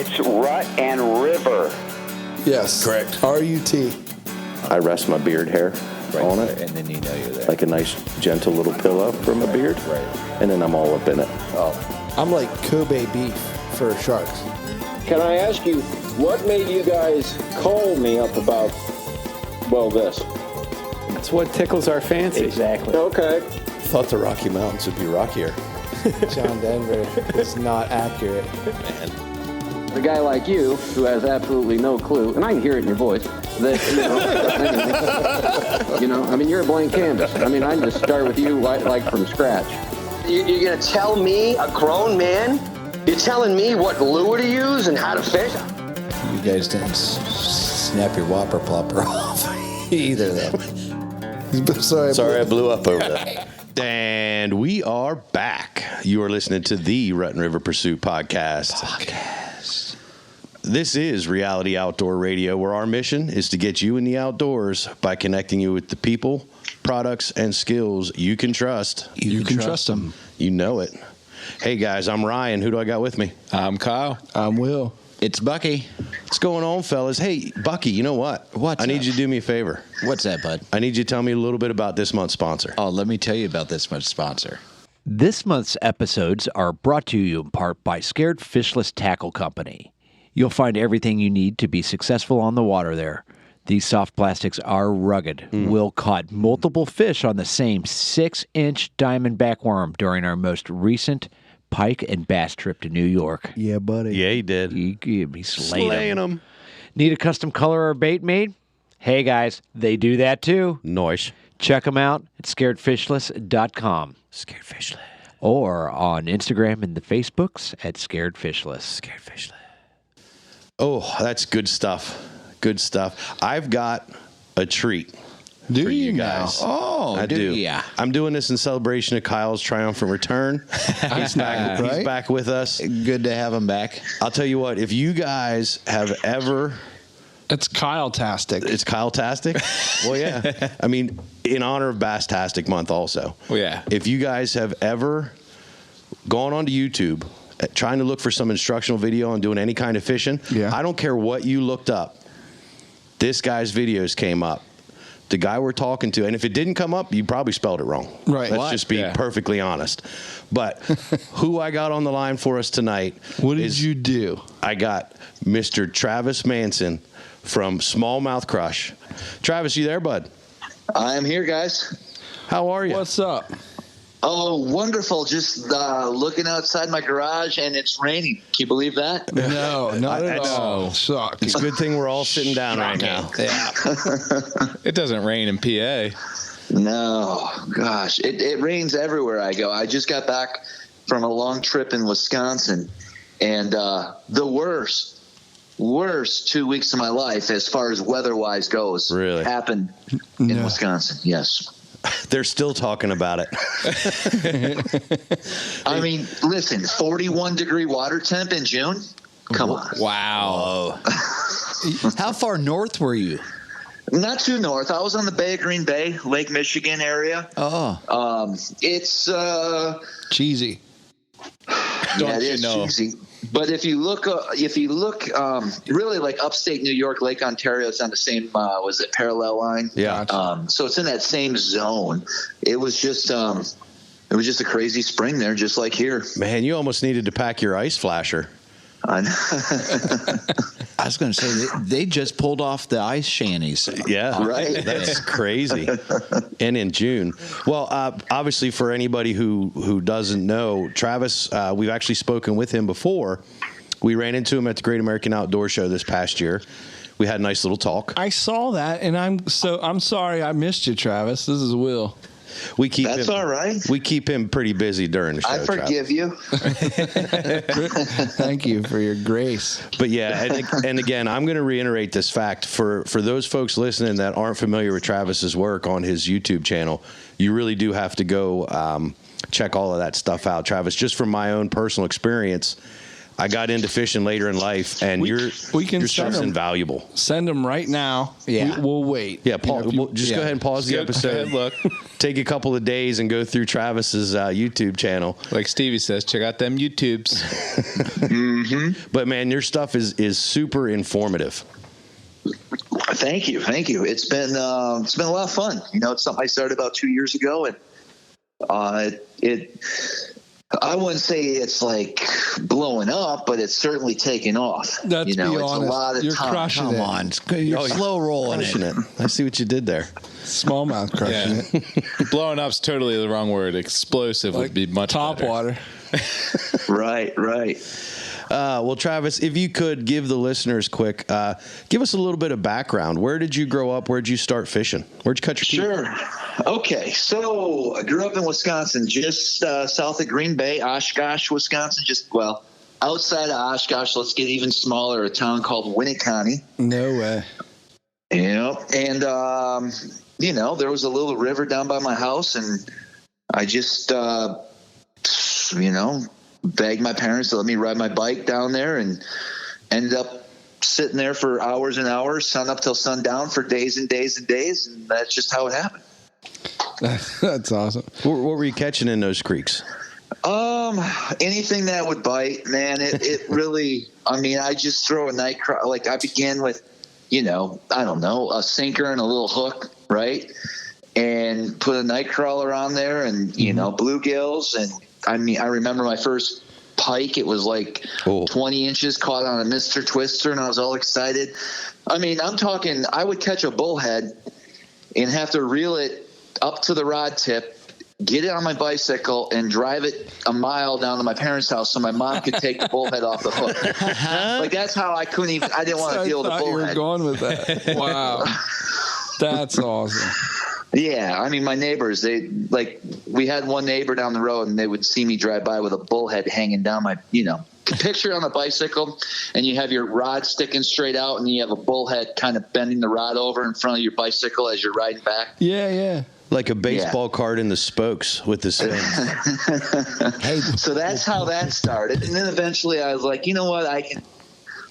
It's Rut and River. Yes. Correct. R-U-T. I rest my beard hair on it. And then you know you're there. Like a nice, gentle little pillow for my beard. Right. And then I'm all up in it. Oh. I'm like Kobe beef for sharks. Can I ask you, what made you guys call me up about, well, this? That's what tickles our fancy. Exactly. Okay. Thought the Rocky Mountains would be rockier. John Denver is not accurate. Man. A guy like you, who has absolutely no clue, and I can hear it in your voice, that, I mean, you're a blank canvas. I mean, I can just start with you like from scratch. You're going to tell me, a grown man, you're telling me what lure to use and how to fish? You guys didn't snap your whopper plopper off either, though. Sorry, I blew up over that. And we are back. You are listening to the Rut and River Pursuit podcast. This is Reality Outdoor Radio, where our mission is to get you in the outdoors by connecting you with the people, products, and skills you can trust. You can trust them. You know it. Hey, guys, I'm Ryan. Who do I got with me? I'm Kyle. I'm Will. It's Bucky. What's going on, fellas? Hey, Bucky, you know what? What's I need up? you to do me a favor. What's that, bud? I need you to tell me a little bit about this month's sponsor. Oh, let me tell you about this month's sponsor. This month's episodes are brought to you in part by Scared Fishless Tackle Company. You'll find everything you need to be successful on the water there. These soft plastics are rugged. Will caught multiple fish on the same 6-inch diamondback worm during our most recent pike and bass trip to New York. Yeah, buddy. Yeah, he did. He slayed them. Need a custom color or bait made? Hey, guys, they do that too. Nice. Check them out at scaredfishless.com. Scared Fishless. Or on Instagram and the Facebooks at Scared Fishless. Scared Fishless. Oh, that's good stuff. Good stuff. I've got a treat for you guys. Oh, I do. Yeah. I'm doing this in celebration of Kyle's triumphant return. He's back. He's back with us. Good to have him back. I'll tell you what. If you guys have ever, It's Kyle-tastic. it's Kyle-tastic. Well, yeah. I mean, in honor of Bass-tastic month, also. Oh, yeah. If you guys have ever gone onto YouTube, trying to look for some instructional video on doing any kind of fishing, Yeah. I don't care what you looked up. This guy's videos came up. The guy we're talking to, and if it didn't come up, you probably spelled it wrong. Right. Let's What? just be perfectly honest. But who I got on the line for us tonight? What did you do? I got Mr. Travis Manson from Smallmouth Crush. Travis, you there, bud? I'm here, guys. How are you? What's up? Oh, wonderful. Just looking outside my garage, and it's raining. Can you believe that? No, not at all. Suck. It's a good thing we're all sitting down right now. Yeah. It doesn't rain in PA. No, gosh. It rains everywhere I go. I just got back from a long trip in Wisconsin, and the worst 2 weeks of my life as far as weather-wise goes Really? happened in Wisconsin, yes. They're still talking about it. I mean, listen, 41-degree water temp in June? Come on. Wow. How far north were you? Not too north. I was on the Bay of Green Bay, Lake Michigan area. Oh. It's Cheesy. yeah, it is cheesy. But if you look, really like upstate New York, Lake Ontario, it's on the same, was it parallel line? Yeah. So it's in that same zone. It was just a crazy spring there, just like here. Man, you almost needed to pack your ice flasher. I know. I was going to say, they just pulled off the ice shanties. Yeah. Right. That's crazy. And in June. Well, obviously, for anybody who doesn't know, Travis, we've actually spoken with him before. We ran into him at the Great American Outdoor Show this past year. We had a nice little talk. I saw that, and I'm sorry I missed you, Travis. This is Will. That's all right. We keep him pretty busy during the show. I forgive you. Thank you for your grace. But yeah, and again, I'm going to reiterate this fact for those folks listening that aren't familiar with Travis's work on his YouTube channel. You really do have to go check all of that stuff out, Travis. Just from my own personal experience, I got into fishing later in life, and your stuff's invaluable. Send them right now. Yeah. We'll wait. Yeah, go ahead and pause the episode. Look, take a couple of days and go through Travis's YouTube channel. Like Stevie says, check out them YouTubes. Mm-hmm. But man, your stuff is super informative. Thank you. It's been a lot of fun. It's something I started about 2 years ago, and I wouldn't say it's like blowing up, but it's certainly taken off. Let's be honest. A lot of You're time. crushing Come it. on. You're slow rolling it. I see what you did there. Smallmouth crushing it. Blowing up's totally the wrong word. Explosive would be much top better. water. Right. Well, Travis, if you could give the listeners give us a little bit of background. Where did you grow up? Where did you start fishing? Where'd you cut your teeth? Sure. Okay. So I grew up in Wisconsin, just south of Green Bay, Oshkosh, Wisconsin, outside of Oshkosh. Let's get even smaller, a town called Winneconne. No way. And, there was a little river down by my house, and I just, begged my parents to let me ride my bike down there, and ended up sitting there for hours and hours, sun up till sundown for days and days and days, and that's just how it happened. That's awesome. What were you catching in those creeks? Anything that would bite, man. It really, I just throw a night crawler. Like I began with, I don't know, a sinker and a little hook, right? And put a night crawler on there, and, bluegills. And I remember my first pike. It was like 20 inches, caught on a Mr. Twister, and I was all excited. I'm talking, I would catch a bullhead and have to reel it up to the rod tip, get it on my bicycle, and drive it a mile down to my parents' house so my mom could take the bullhead off the hook. Like, that's how I didn't want to deal with the bullhead. You were going with that. Wow. That's awesome. Yeah, my neighbors, we had one neighbor down the road, and they would see me drive by with a bullhead hanging down my, picture on a bicycle, and you have your rod sticking straight out, and you have a bullhead kind of bending the rod over in front of your bicycle as you're riding back. Yeah. Like a baseball card in the spokes with the spin. So that's how that started. And then eventually I was like, you know what,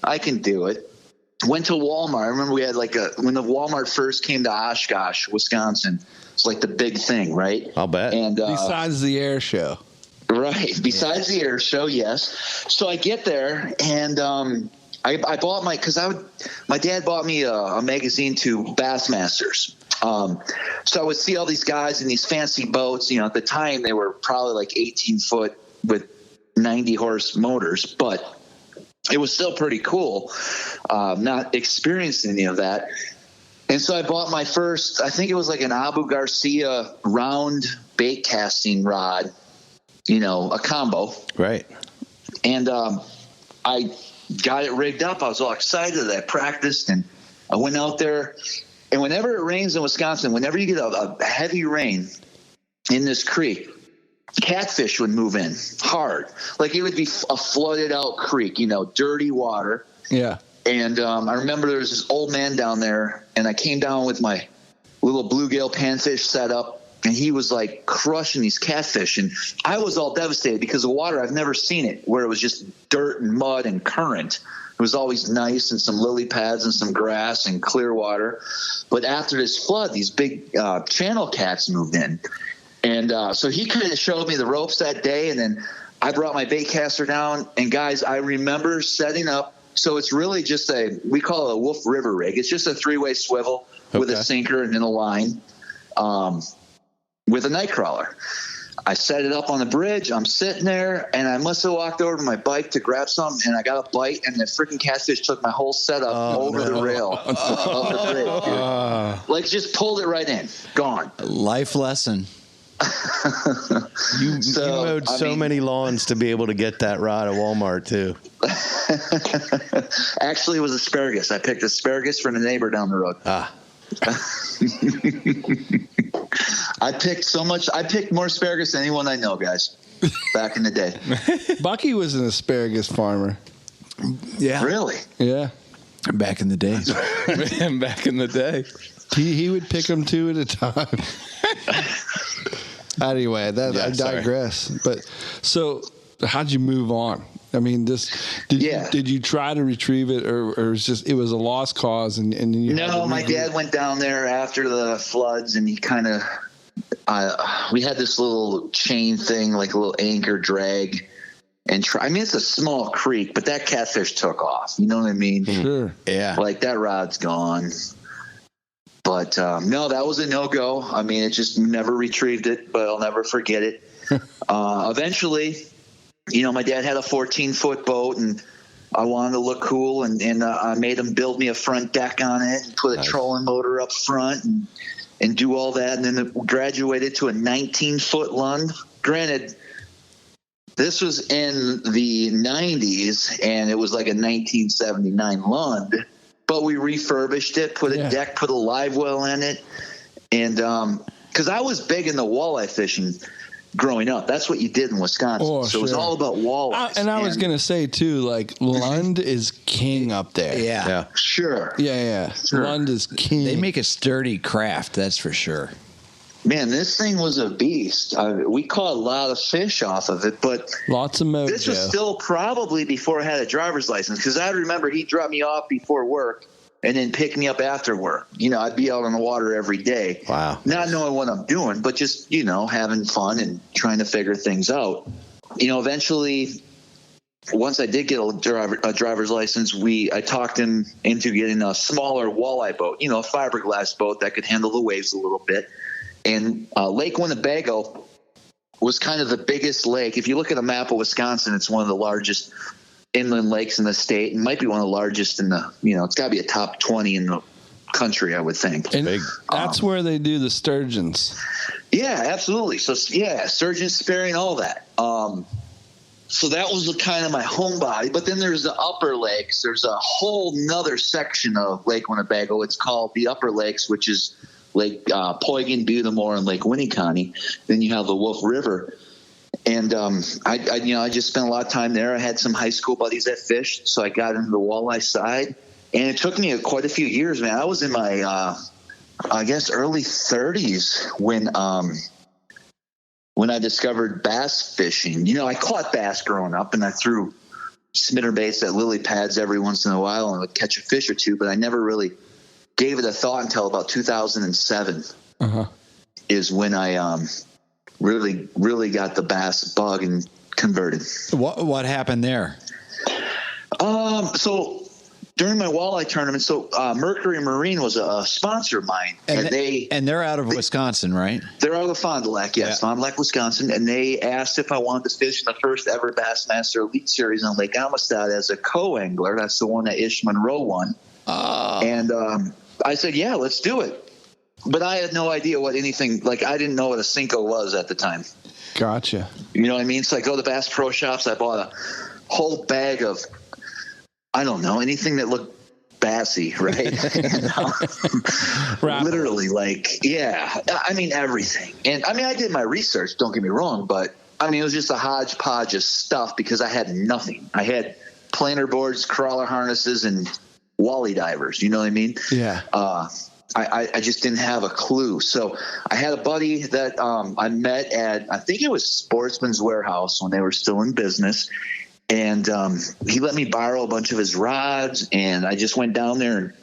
I can do it. Went to Walmart. I remember we had when the Walmart first came to Oshkosh, Wisconsin, it's like the big thing, right? I'll bet. And besides the air show. Right. Besides the air show, yes. So I get there, and I bought my dad bought me a magazine to Bassmasters. So I would see all these guys in these fancy boats. At the time they were probably like 18 foot with 90 horse motors, but it was still pretty cool. Not experienced any of that. And so I bought my first, I think it was like an Abu Garcia round bait casting rod, a combo. Right. And I got it rigged up. I was all excited. I practiced, and I went out there. And whenever it rains in Wisconsin, whenever you get a heavy rain in this creek, catfish would move in hard. Like it would be a flooded out creek, dirty water. Yeah. And I remember there was this old man down there, and I came down with my little bluegill panfish setup, and he was like crushing these catfish. And I was all devastated because the water, I've never seen it where it was just dirt and mud and current. It was always nice and some lily pads and some grass and clear water. But after this flood, these big channel cats moved in. And so he kind of showed me the ropes that day, and then I brought my bait caster down. And, guys, I remember setting up. So it's really just we call it a Wolf River rig. It's just a 3-way swivel with a sinker and then a line with a night crawler. I set it up on the bridge. I'm sitting there, and I must have walked over to my bike to grab something, and I got a bite, and the freaking catfish took my whole setup over the rail of the bridge, dude. Like, just pulled it right in. Gone. Life lesson. You mowed so many lawns to be able to get that rod at Walmart, too. Actually, it was asparagus. I picked asparagus from a neighbor down the road. I picked more asparagus than anyone I know, guys, back in the day. Bucky was an asparagus farmer. Yeah. Really? Yeah. Back in the day. Back in the day. He would pick them 2 at a time. Anyway, I digress. But so how'd you move on? I mean, did you try to retrieve it, or it was a lost cause? And you no, my dad went down there after the floods, and he kind of we had this little chain thing, like a little anchor drag, and I mean, it's a small creek, but that catfish took off. You know what I mean? Sure. Yeah. Like that rod's gone. But no, that was a no-go. I mean, it just never retrieved it, but I'll never forget it. Eventually, my dad had a 14-foot boat, and I wanted to look cool, and I made him build me a front deck on it and put a trolling motor up front and do all that. And then it graduated to a 19-foot Lund. Granted, this was in the 90s, and it was like a 1979 Lund. But we refurbished it, put a deck, put a live well in it. And because I was big into walleye fishing growing up. That's what you did in Wisconsin. So it was all about walleyes. And I was going to say, too, like, Lund is king up there. Yeah. Sure. Yeah. Sure. Lund is king. They make a sturdy craft, that's for sure. Man, this thing was a beast. We caught a lot of fish off of it, but lots of mojo. This was still probably before I had a driver's license, because I remember he'd drop me off before work and then pick me up after work. I'd be out on the water every day. Wow. Not knowing what I'm doing, but just, having fun and trying to figure things out. Eventually, once I did get a driver's license, I talked him into getting a smaller walleye boat, a fiberglass boat that could handle the waves a little bit. And Lake Winnebago was kind of the biggest lake. If you look at a map of Wisconsin, it's one of the largest inland lakes in the state, and might be one of the largest in the, it's got to be a top 20 in the country, I would think. And that's where they do the sturgeons. Yeah, absolutely. So, sturgeon spearing, all that. So that was kind of my home body. But then there's the upper lakes. There's a whole nother section of Lake Winnebago. It's called the Upper Lakes, which is Lake Poygan, Butamore, and Lake Winneconne. Then you have the Wolf River. And I just spent a lot of time there. I had some high school buddies that fished, so I got into the walleye side. And it took me quite a few years, man. I was in my, early 30s when I discovered bass fishing. I caught bass growing up, and I threw spinner baits at lily pads every once in a while and would catch a fish or two, but I never really gave it a thought until about 2007 is when I really got the bass bug and converted. What happened there? So during my walleye tournament, Mercury Marine was a sponsor of mine, and they're out of Wisconsin, right? They're out of Fond du Lac, yes, Fond du Lac, Wisconsin, and they asked if I wanted to fish in the first ever Bassmaster Elite Series on Lake Amistad as a co-angler. That's the one that Ish Monroe won. And I said, yeah, let's do it. But I had no idea what anything, I didn't know what a Cinco was at the time. Gotcha. You know what I mean? So I go to Bass Pro Shops. I bought a whole bag of, I don't know, anything that looked bassy, right? And, literally, everything. And, I did my research, don't get me wrong, but, it was just a hodgepodge of stuff because I had nothing. I had planer boards, crawler harnesses, and wally divers. You know what I mean? Yeah. I just didn't have a clue. So I had a buddy that I met at, I think it was Sportsman's Warehouse when they were still in business. And he let me borrow a bunch of his rods, and I just went down there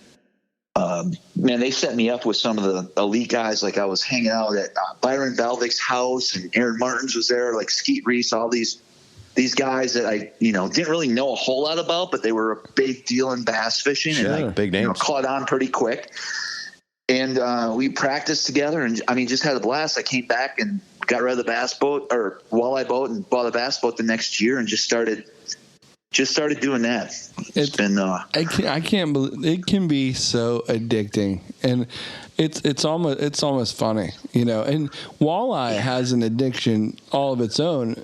and, they set me up with some of the elite guys. Like, I was hanging out at Byron Valvik's house, and Aaron Martins was there, like Skeet Reese, all these guys that I, didn't really know a whole lot about, but they were a big deal in bass fishing. Sure, and big names. Caught on pretty quick. And we practiced together, and just had a blast. I came back and got rid of the bass boat or walleye boat and bought a bass boat the next year and just started doing that. It's been I can't believe it can be so addicting, and it's almost funny, and walleye has an addiction all of its own.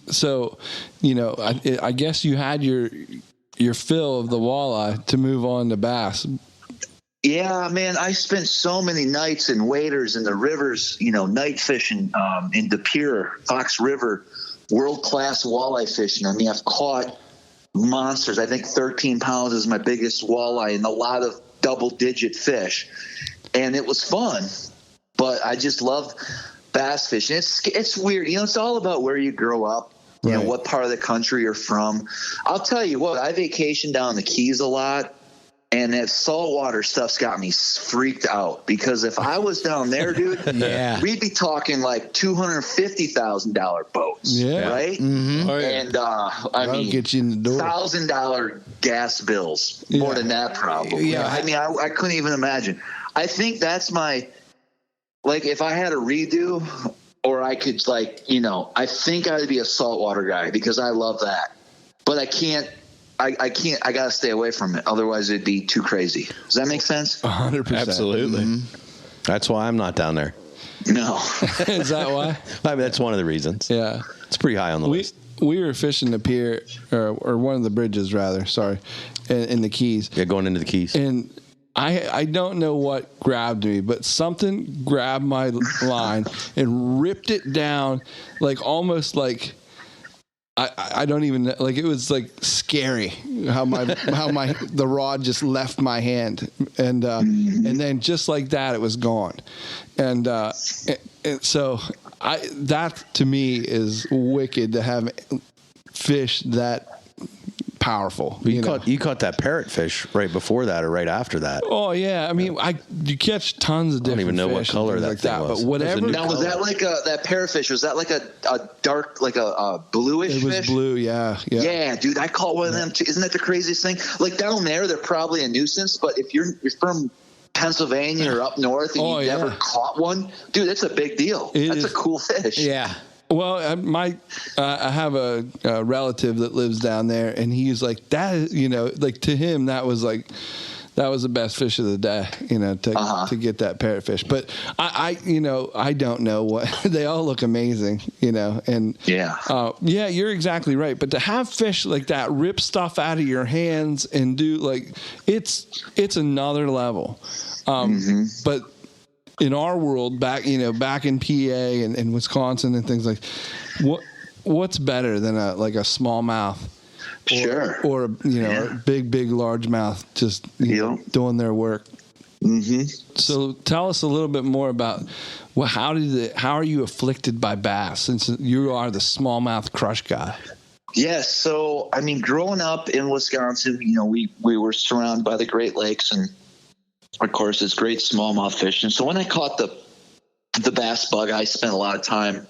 So, I guess you had your fill of the walleye to move on to bass. Yeah, man, I spent so many nights in waders in the rivers, night fishing in De Pere, Fox River, world-class walleye fishing. I've caught monsters. I think 13 pounds is my biggest walleye and a lot of double-digit fish. And it was fun, but I just loved bass fishing. It's weird. It's all about where you grow up. you know, what part of the country you're from. I'll tell you what, I vacation down the Keys a lot, and that saltwater stuff's got me freaked out, because if I was down there, dude, we'd be talking like $250,000 boats, right? Mm-hmm. Oh, yeah. And I mean, get you in the door. $1,000 gas bills, more than that probably. Yeah. I mean, I couldn't even imagine. I think that's my, like, if I had a redo, or I could, like, you know, I think I'd be a saltwater guy, because I love that. But I can't. I got to stay away from it. Otherwise, it'd be too crazy. Does that make sense? 100%. Absolutely. Mm-hmm. That's why I'm not down there. No. Is that why? I mean, that's one of the reasons. Yeah. It's pretty high on the list. We were fishing the pier, or one of the bridges, rather, sorry, in the Keys. Yeah, going into the Keys. And I don't know what grabbed me, but something grabbed my line and ripped it down, like almost like, I don't even know, like, it was like scary how the rod just left my hand, and then just like that it was gone, and so that to me is wicked, to have fish that powerful. You caught that parrotfish right before that or right after that. Oh yeah, I mean, you catch tons of different. I don't even know what fish color that like thing that, was. but whatever. Now, was that like that parrotfish? Was that like a dark, like a bluish fish? It was blue, yeah. Yeah, dude, I caught one of them too. Isn't that the craziest thing? Like, down there, they're probably a nuisance, but if you're from Pennsylvania or up north and you never caught one, dude, that's a big deal. That's a cool fish. Yeah. Well, I have a relative that lives down there, and he's like, that, you know, like, to him that was the best fish of the day, you know, to get that parrotfish. But I don't know what they all look amazing, you know, and you're exactly right. But to have fish like that rip stuff out of your hands and do, like, it's another level. But in our world, back in PA and Wisconsin and things like, what's better than a smallmouth? Or a big largemouth just doing their work. Mm-hmm. So tell us a little bit more about how are you afflicted by bass, since you are the smallmouth crush guy? Yes. So, I mean, growing up in Wisconsin, you know, we were surrounded by the Great Lakes, and of course it's great smallmouth fishing. So when I caught the bass bug, I spent a lot of time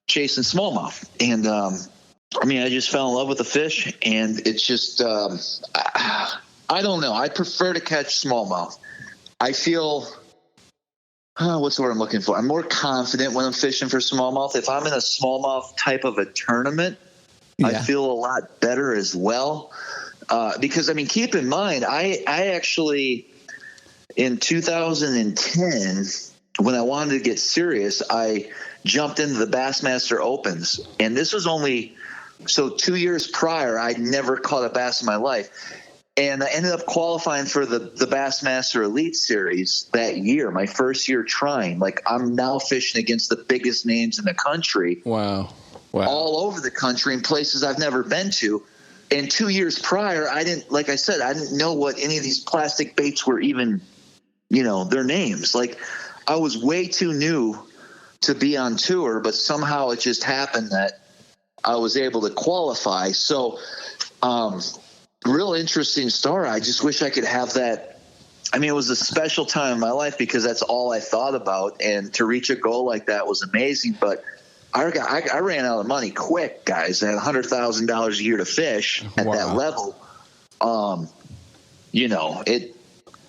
chasing smallmouth, and I mean, I just fell in love with the fish, and it's just, I don't know. I prefer to catch smallmouth. I feel, what's the word I'm looking for? I'm more confident when I'm fishing for smallmouth. If I'm in a smallmouth type of a tournament, I feel a lot better as well. Because, I mean, keep in mind, I actually, in 2010, when I wanted to get serious, I jumped into the Bassmaster Opens, and this was only... So 2 years prior, I'd never caught a bass in my life. And I ended up qualifying for the Bassmaster Elite Series that year, my first year trying. Like, I'm now fishing against the biggest names in the country. Wow. All over the country in places I've never been to. And 2 years prior, I didn't know what any of these plastic baits were even, you know, their names. Like, I was way too new to be on tour, but somehow it just happened that I was able to qualify. So, real interesting story. I just wish I could have that. I mean, it was a special time in my life because that's all I thought about. And to reach a goal like that was amazing. But I ran out of money quick, guys. I had $100,000 a year to fish at that level. You know, it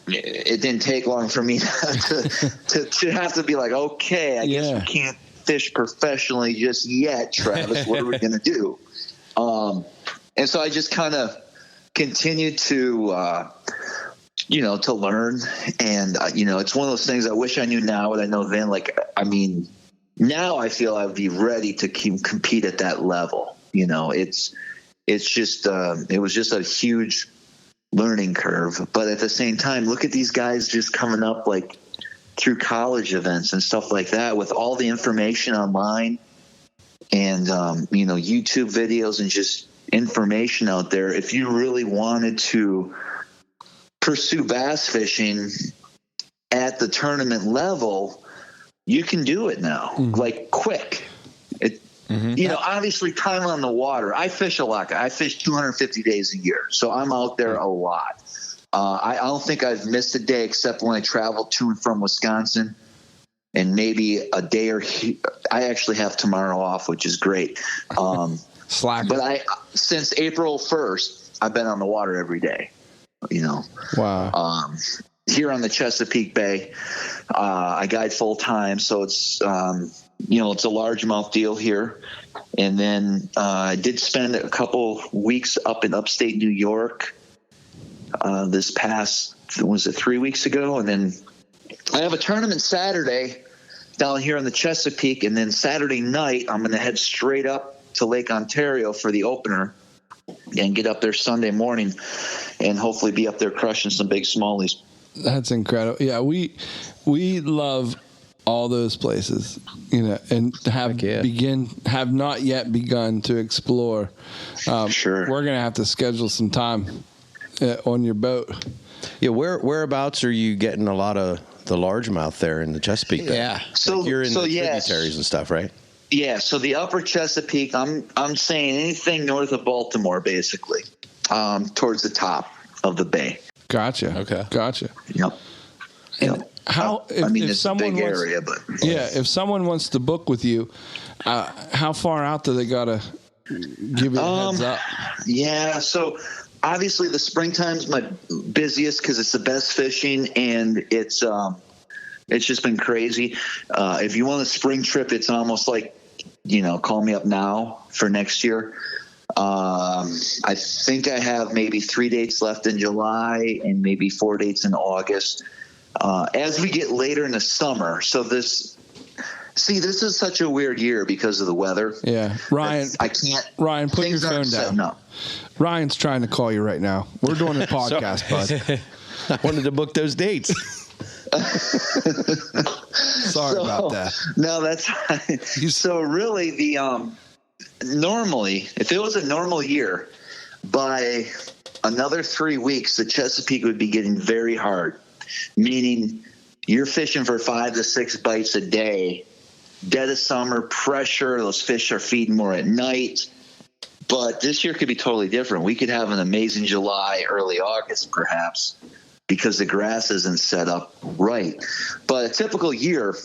didn't take long for me to have to be like, okay, I guess we can't fish professionally just yet, Travis. What are we going to do? And so I just kind of continued to, to learn. And, it's one of those things I wish I knew now what I know then. Like, I mean, now I feel I'd be ready to compete at that level. You know, it's just, it was just a huge learning curve. But at the same time, look at these guys just coming up, like, through college events and stuff like that, with all the information online and, YouTube videos and just information out there. If you really wanted to pursue bass fishing at the tournament level, you can do it now, like, quick. obviously time on the water. I fish a lot. I fish 250 days a year, so I'm out there a lot. I don't think I've missed a day except when I travel to and from Wisconsin, and maybe a day or I actually have tomorrow off, which is great. Slack. But since April 1st, I've been on the water every day. Wow. Here on the Chesapeake Bay, I guide full time, so it's it's a largemouth deal here. And then I did spend a couple weeks up in upstate New York. This past, was it 3 weeks ago? And then I have a tournament Saturday down here in the Chesapeake, and then Saturday night I'm going to head straight up to Lake Ontario for the opener and get up there Sunday morning and hopefully be up there crushing some big smallies. That's incredible. Yeah, we love all those places, and have not yet begun to explore. Sure. We're going to have to schedule some time on your boat. Yeah, whereabouts are you getting a lot of the largemouth there in the Chesapeake Bay? Yeah. So you're in the tributaries and stuff, right? Yeah, so the upper Chesapeake, I'm saying anything north of Baltimore, basically, towards the top of the bay. Gotcha. Okay. Gotcha. Yep. And how? If it's a big area, but if someone wants to book with you, how far out do they gotta give you a heads up? Yeah, so obviously the springtime's my busiest because it's the best fishing, and it's just been crazy. If you want a spring trip, it's almost like, call me up now for next year. I think I have maybe 3 dates left in July and maybe 4 dates in August. As we get later in the summer, so this is such a weird year because of the weather. Yeah. Ryan, Ryan, put your phone down. Ryan's trying to call you right now. We're doing a podcast, bud. I wanted to book those dates. Sorry about that. No, that's fine. So really normally, if it was a normal year, by another 3 weeks, the Chesapeake would be getting very hard, meaning you're fishing for 5 to 6 bites a day. Dead of summer, pressure, those fish are feeding more at night. But this year could be totally different. We could have an amazing July, early August, perhaps, because the grass isn't set up right. But a typical year,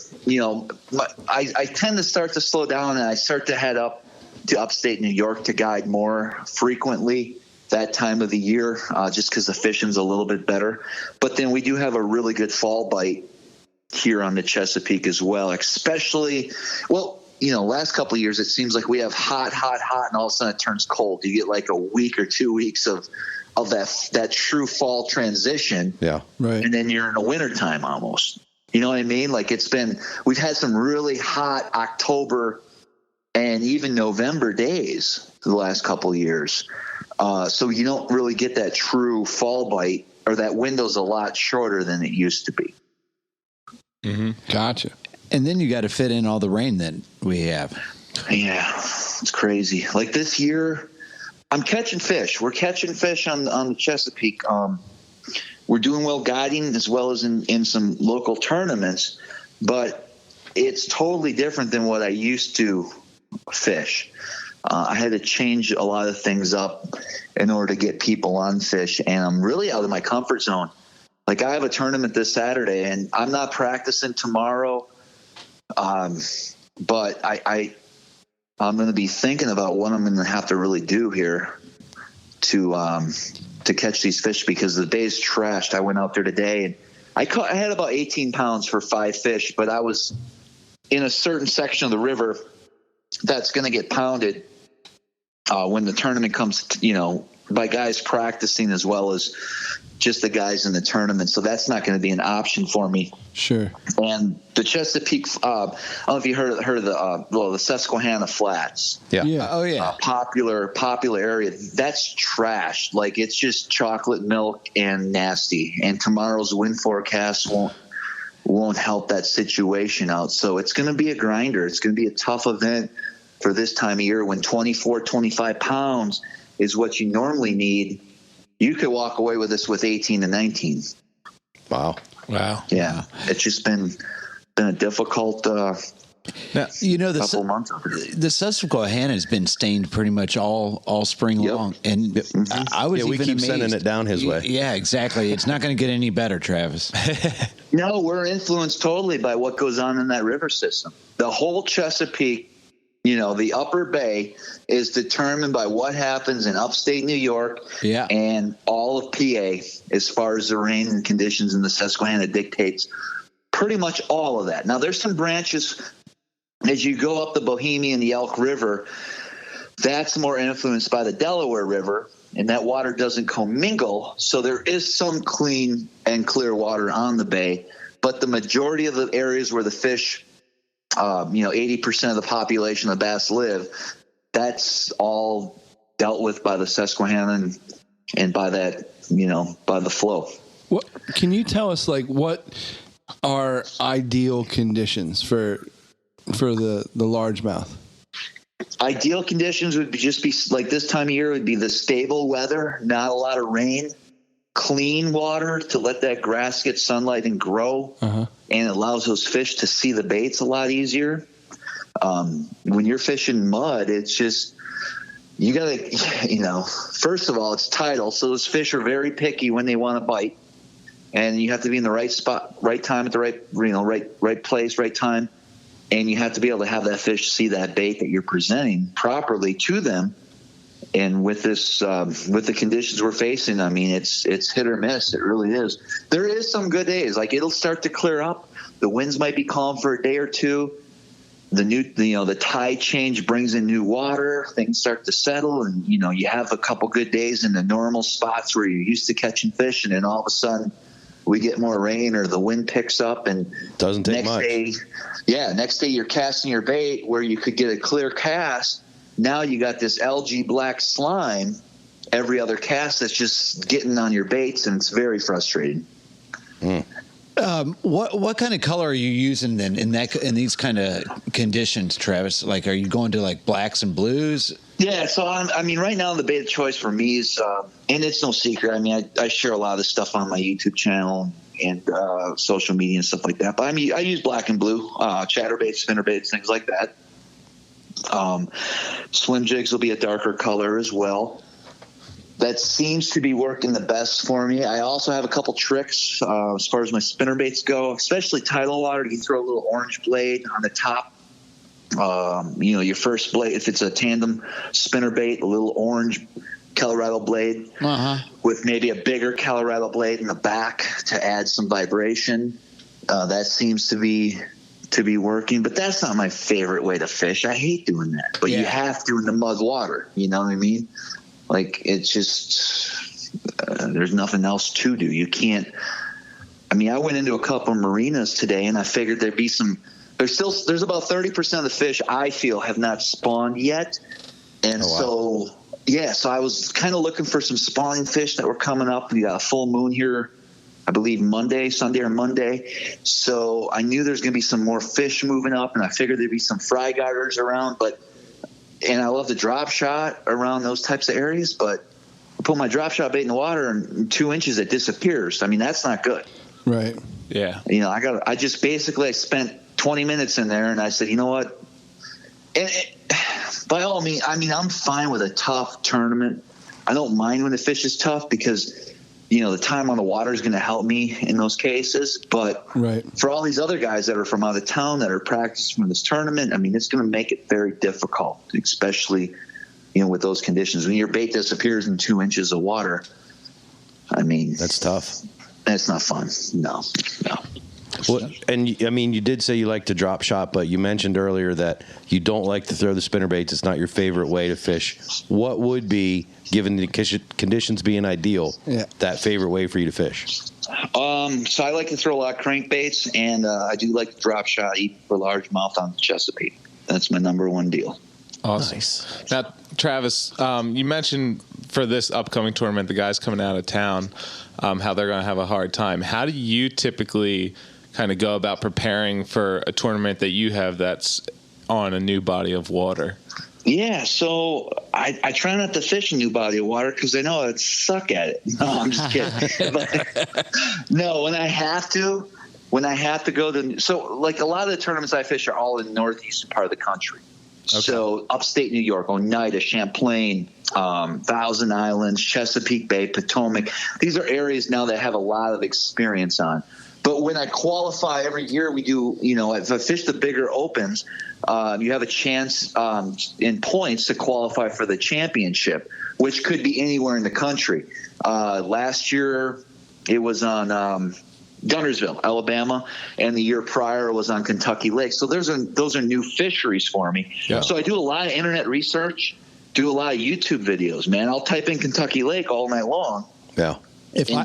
I tend to start to slow down, and I start to head up to upstate New York to guide more frequently that time of the year, just because the fishing's a little bit better. But then we do have a really good fall bite here on the Chesapeake as well, especially, last couple of years, it seems like we have hot, and all of a sudden it turns cold. You get like a week or 2 weeks of that true fall transition. Yeah. Right. And then you're in a wintertime almost. You know what I mean? Like we've had some really hot October and even November days the last couple of years. So you don't really get that true fall bite, or that window's a lot shorter than it used to be. Mm-hmm. Gotcha. And then you got to fit in all the rain that we have. Yeah, it's crazy. Like this year, I'm catching fish. We're catching fish on the Chesapeake. We're doing well guiding as well as in some local tournaments, but it's totally different than what I used to fish. I had to change a lot of things up in order to get people on fish, and I'm really out of my comfort zone. Like I have a tournament this Saturday, and I'm not practicing tomorrow. But I'm going to be thinking about what I'm going to have to really do here to catch these fish, because the bay's trashed. I went out there today and I had about 18 pounds for 5 fish, but I was in a certain section of the river that's going to get pounded when the tournament comes, by guys practicing as well as just the guys in the tournament. So that's not going to be an option for me. Sure. And the Chesapeake, I don't know if you heard of the Susquehanna Flats. Yeah. Oh yeah. Popular area. That's trash. Like it's just chocolate milk and nasty. And tomorrow's wind forecast won't help that situation out. So it's going to be a grinder. It's going to be a tough event for this time of year when 24, 25 pounds is what you normally need. You could walk away with this with 18 to 19. Wow. Yeah. It's just been a difficult Now, you know, couple months ago. The Susquehanna has been stained pretty much all spring long, and I was we even keep amazed. sending it down his way. Yeah, exactly. It's not going to get any better, Travis. No, we're influenced totally by what goes on in that river system. The whole Chesapeake, the upper bay is determined by what happens in upstate New York and all of PA as far as the rain and conditions in the Susquehanna dictates pretty much all of that. Now, there's some branches as you go up the Bohemian, the Elk River, that's more influenced by the Delaware River, and that water doesn't commingle, so there is some clean and clear water on the bay, but the majority of the areas where the fish 80% of the population of bass live, that's all dealt with by the Susquehanna and by that, by the flow. What can you tell us, what are ideal conditions for the largemouth? Ideal conditions would just be like this time of year would be the stable weather, not a lot of rain, clean water to let that grass get sunlight and grow, and it allows those fish to see the baits a lot easier. When you're fishing mud, it's just, you gotta, first of all, it's tidal, so those fish are very picky when they want to bite, and you have to be in the right spot, right time at the right place, right time, and you have to be able to have that fish see that bait that you're presenting properly to them. And with this, with the conditions we're facing, I mean, it's hit or miss. It really is. There is some good days. Like, it'll start to clear up. The winds might be calm for a day or two. The tide change brings in new water. Things start to settle, and you have a couple good days in the normal spots where you're used to catching fish, and then all of a sudden we get more rain or the wind picks up, and doesn't take much. Next day you're casting your bait where you could get a clear cast. Now you got this algae black slime every other cast that's just getting on your baits, and it's very frustrating. What kind of color are you using then in these kind of conditions, Travis? Like, are you going to like blacks and blues? Yeah, so right now the bait of choice for me is, and it's no secret. I mean, I share a lot of this stuff on my YouTube channel and social media and stuff like that. But I use black and blue, chatterbaits, spinnerbaits, things like that. Swim jigs will be a darker color as well. That seems to be working the best for me. I also have a couple tricks as far as my spinnerbaits go, especially tidal water. You throw a little orange blade on the top. Your first blade, if it's a tandem spinnerbait, a little orange Colorado blade with maybe a bigger Colorado blade in the back to add some vibration. That seems to be working, but that's not my favorite way to fish. I hate doing that, but you have to in the mud water. You know what I mean? Like, it's just there's nothing else to do. You can't. I mean, I went into a couple of marinas today, and I figured there'd be some. There's about 30% of the fish I feel have not spawned yet, and so I was kind of looking for some spawning fish that were coming up. We got a full moon here, I believe Sunday or Monday. So I knew there's going to be some more fish moving up, and I figured there'd be some fry garters around. And I love the drop shot around those types of areas, but I put my drop shot bait in the water, and in 2 inches it disappears. I mean, that's not good. Right. Yeah. I spent 20 minutes in there, and I said, you know what? And by all means, I'm fine with a tough tournament. I don't mind when the fish is tough because the time on the water is going to help me in those cases. But for all these other guys that are from out of town that are practicing for this tournament, I mean, it's going to make it very difficult, especially, with those conditions. When your bait disappears in 2 inches of water, I mean, that's tough. That's not fun. No. Well, and you did say you like to drop shot, but you mentioned earlier that you don't like to throw the spinnerbaits. It's not your favorite way to fish. What would be, given the conditions being ideal, that favorite way for you to fish? So I like to throw a lot of crankbaits, and I do like to drop shot, even for largemouth on the Chesapeake. That's my number one deal. Awesome. Nice. Now, Travis, you mentioned for this upcoming tournament, the guys coming out of town, how they're going to have a hard time. How do you typically kind of go about preparing for a tournament that you have that's on a new body of water? Yeah, so I try not to fish a new body of water because I know I'd suck at it. No, I'm just kidding. No, when I have to, when I have to go to, so like a lot of the tournaments I fish are all in the northeastern part of the country. Okay. So upstate New York, Oneida, Champlain, Thousand Islands, Chesapeake Bay, Potomac. These are areas now that have a lot of experience on. But when I qualify every year, we do, if I fish the bigger opens, you have a chance in points to qualify for the championship, which could be anywhere in the country. Last year, it was on Guntersville, Alabama, and the year prior it was on Kentucky Lake. So those are new fisheries for me. Yeah. So I do a lot of internet research, do a lot of YouTube videos, man. I'll type in Kentucky Lake all night long. Yeah.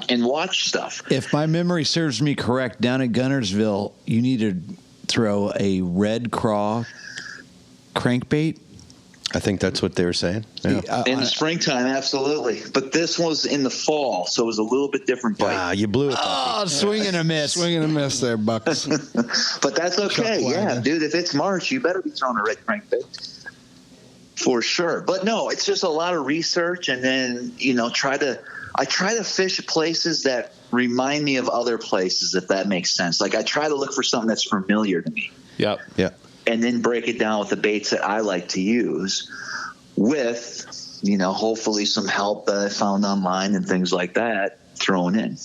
And watch stuff. If my memory serves me correct, down at Guntersville, you need to throw a red craw crankbait. I think that's what they were saying. Yeah. In the springtime, absolutely. But this was in the fall, so it was a little bit different bite. You blew it. Oh, swing and a miss. Swing and a miss there, Bucks. But that's okay. Yeah, dude, if it's March, you better be throwing a red crankbait. For sure. But no, it's just a lot of research, and then, I try to fish places that remind me of other places, if that makes sense. Like I try to look for something that's familiar to me. Yep. Yeah. And then break it down with the baits that I like to use with, hopefully some help that I found online and things like that thrown in.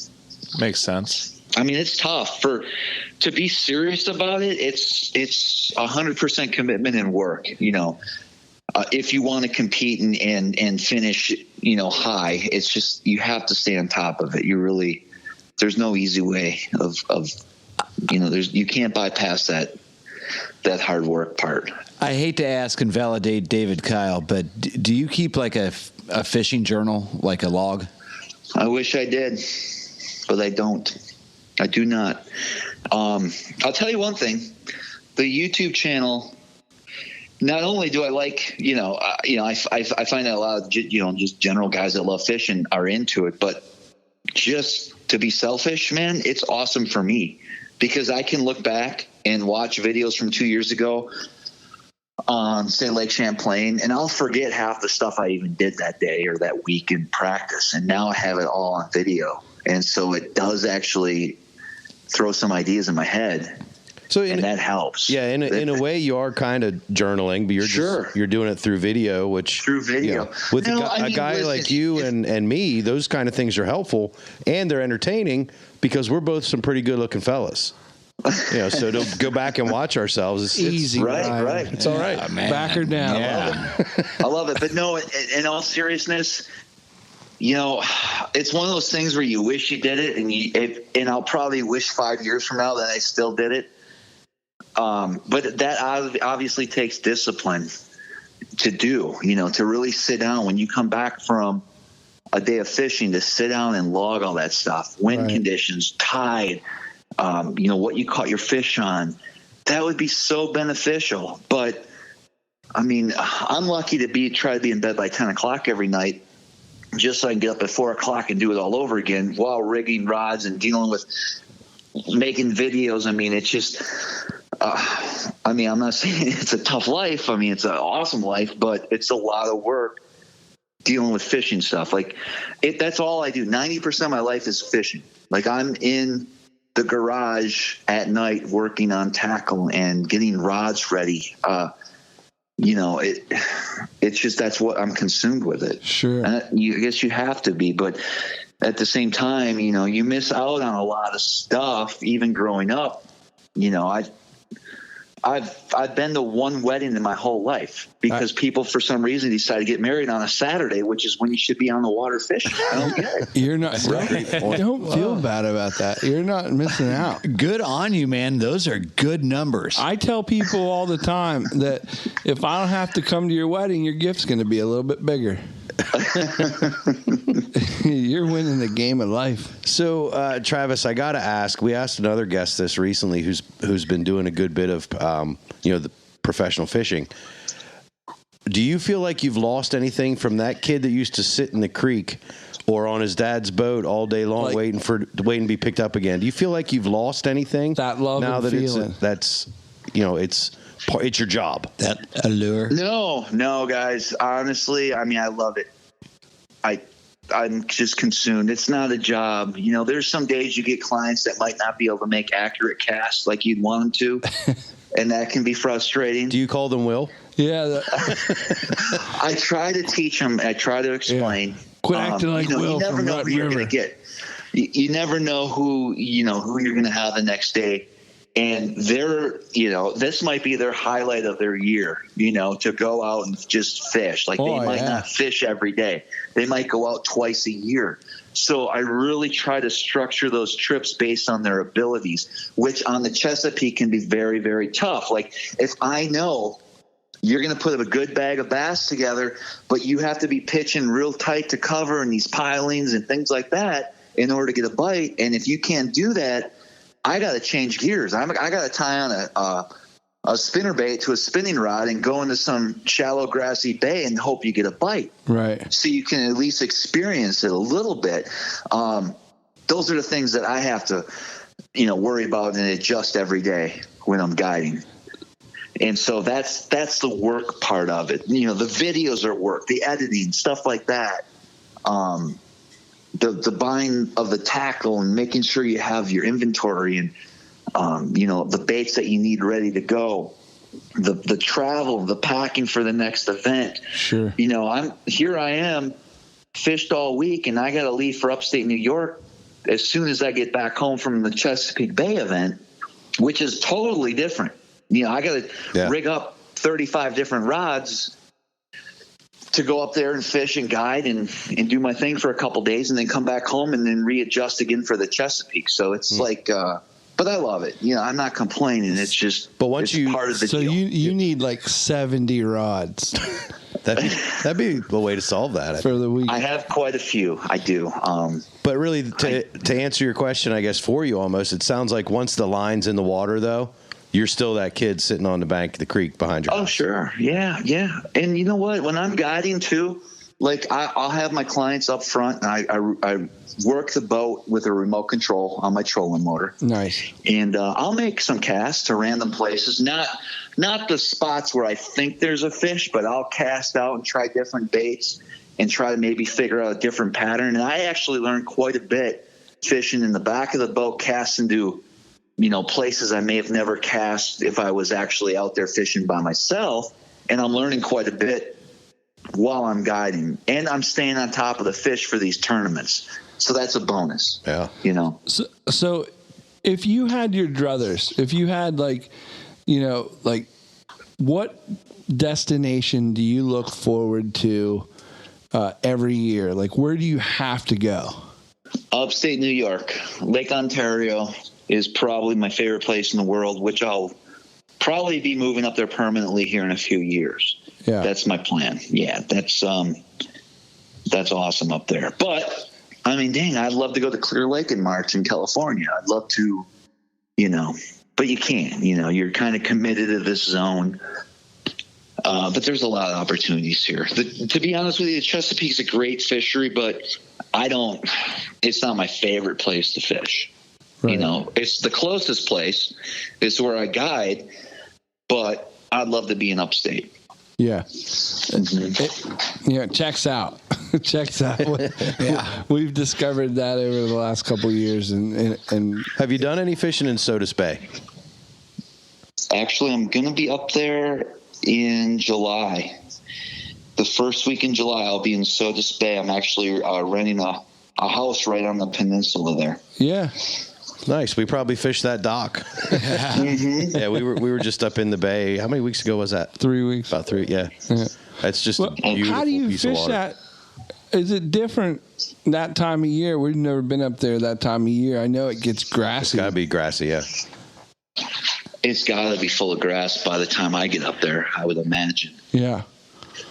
Makes sense. I mean, it's tough to be serious about it. It's 100% commitment and work, if you want to compete and finish, high, it's just, you have to stay on top of it. There's no easy way of you can't bypass that hard work part. I hate to ask and validate David Kyle, but do you keep like a fishing journal, like a log? I wish I did, but I don't. I do not. I'll tell you one thing. The YouTube channel, not only do I like, I find that a lot of, just general guys that love fishing are into it, but just to be selfish, man, it's awesome for me because I can look back and watch videos from 2 years ago on, say, Lake Champlain, and I'll forget half the stuff I even did that day or that week in practice, and now I have it all on video. And so it does actually throw some ideas in my head. And that helps. Yeah, in a way, you are kind of journaling, but you're doing it through video, with a guy like you and me, those kind of things are helpful and they're entertaining because we're both some pretty good looking fellas. So to go back and watch ourselves, it's easy, right? It's all right. Back her down. Yeah. I love it. But no, in all seriousness, it's one of those things where you wish you did it, and I'll probably wish 5 years from now that I still did it. But that obviously takes discipline to do, to really sit down when you come back from a day of fishing, to sit down and log all that stuff, wind conditions, tide, what you caught your fish on. That would be so beneficial. But I mean, I'm lucky to try to be in bed by 10 o'clock every night just so I can get up at 4 o'clock and do it all over again while rigging rods and dealing with making videos. I mean, it's just, I'm not saying it's a tough life. I mean, it's an awesome life, but it's a lot of work dealing with fishing stuff. Like that's all I do. 90% of my life is fishing. Like I'm in the garage at night working on tackle and getting rods ready. It's just, that's what I'm consumed with it. Sure. And I guess you have to be, but at the same time, you miss out on a lot of stuff, even growing up. I've been to one wedding in my whole life because people, for some reason, decide to get married on a Saturday, which is when you should be on the water fishing. I don't get it. You're not. Don't feel bad about that. You're not missing out. Good on you, man. Those are good numbers. I tell people all the time that if I don't have to come to your wedding, your gift's going to be a little bit bigger. You're winning the game of life. So, Travis, I got to ask. We asked another guest this recently, who's been doing a good bit of, the professional fishing. Do you feel like you've lost anything from that kid that used to sit in the creek or on his dad's boat all day long, waiting to be picked up again? Do you feel like you've lost anything? That love now and that feeling. It's your job. That allure. No, guys. Honestly, I mean, I love it. I'm just consumed. It's not a job. You know, there's some days you get clients that might not be able to make accurate casts like you'd want them to, and that can be frustrating. Do you call them Will? Yeah. I try to teach them. I try to explain. Yeah. Quit acting like Will you never from know Red who you're River. going to get. You never know who you're going to have the next day. And this might be their highlight of their year, to go out and just fish. Like they might not fish every day. They might go out twice a year. So I really try to structure those trips based on their abilities, which on the Chesapeake can be very, very tough. Like if I know you're going to put a good bag of bass together, but you have to be pitching real tight to cover and these pilings and things like that in order to get a bite. And if you can't do that, I got to change gears. I got to tie on a spinnerbait to a spinning rod and go into some shallow grassy bay and hope you get a bite. Right. So you can at least experience it a little bit. Those are the things that I have to, worry about and adjust every day when I'm guiding. And so that's the work part of it. The videos are work, the editing, stuff like that. The buying of the tackle and making sure you have your inventory and, the baits that you need ready to go, the travel, the packing for the next event. Sure. I am fished all week and I got to leave for upstate New York as soon as I get back home from the Chesapeake Bay event, which is totally different. I got to rig up 35 different rods to go up there and fish and guide and do my thing for a couple days and then come back home and then readjust again for the Chesapeake. So it's but I love it. I'm not complaining. It's just, part of the deal. You need like 70 rods. That'd be the way to solve that for the week. I have quite a few. I do. But really, to answer your question, I guess for you almost, it sounds like once the line's in the water, though, you're still that kid sitting on the bank of the creek behind your house. Oh, sure. Yeah. And you know what? When I'm guiding too, like I'll have my clients up front and I work the boat with a remote control on my trolling motor. Nice. And I'll make some casts to random places, not the spots where I think there's a fish, but I'll cast out and try different baits and try to maybe figure out a different pattern. And I actually learned quite a bit fishing in the back of the boat, casting to places I may have never cast if I was actually out there fishing by myself. And I'm learning quite a bit while I'm guiding. And I'm staying on top of the fish for these tournaments. So that's a bonus. Yeah. So if you had your druthers, if you had what destination do you look forward to every year? Like, where do you have to go? Upstate New York, Lake Ontario is probably my favorite place in the world, which I'll probably be moving up there permanently here in a few years. Yeah. That's my plan. Yeah, that's awesome up there. But I mean, dang, I'd love to go to Clear Lake in March in California. I'd love to, but you can't, you're kind of committed to this zone. But there's a lot of opportunities here. To be honest with you, Chesapeake's a great fishery, but it's not my favorite place to fish. Right. It's the closest place. It's where I guide, but I'd love to be in upstate. Yeah. Checks out. Checks out. Yeah. We've discovered that over the last couple of years. And have you done any fishing in Sodus Bay? Actually, I'm going to be up there in July. The first week in July, I'll be in Sodus Bay. I'm actually renting a house right on the peninsula there. Yeah. Nice. We probably fished that dock. Mm-hmm. Yeah, we were just up in the bay. How many weeks ago was that? 3 weeks. About 3. Yeah. That's just a beautiful how do you piece fish of water. that? Is it different that time of year? We've never been up there that time of year. I know it gets grassy. It's got to be grassy, yeah. It's got to be full of grass by the time I get up there, I would imagine. Yeah.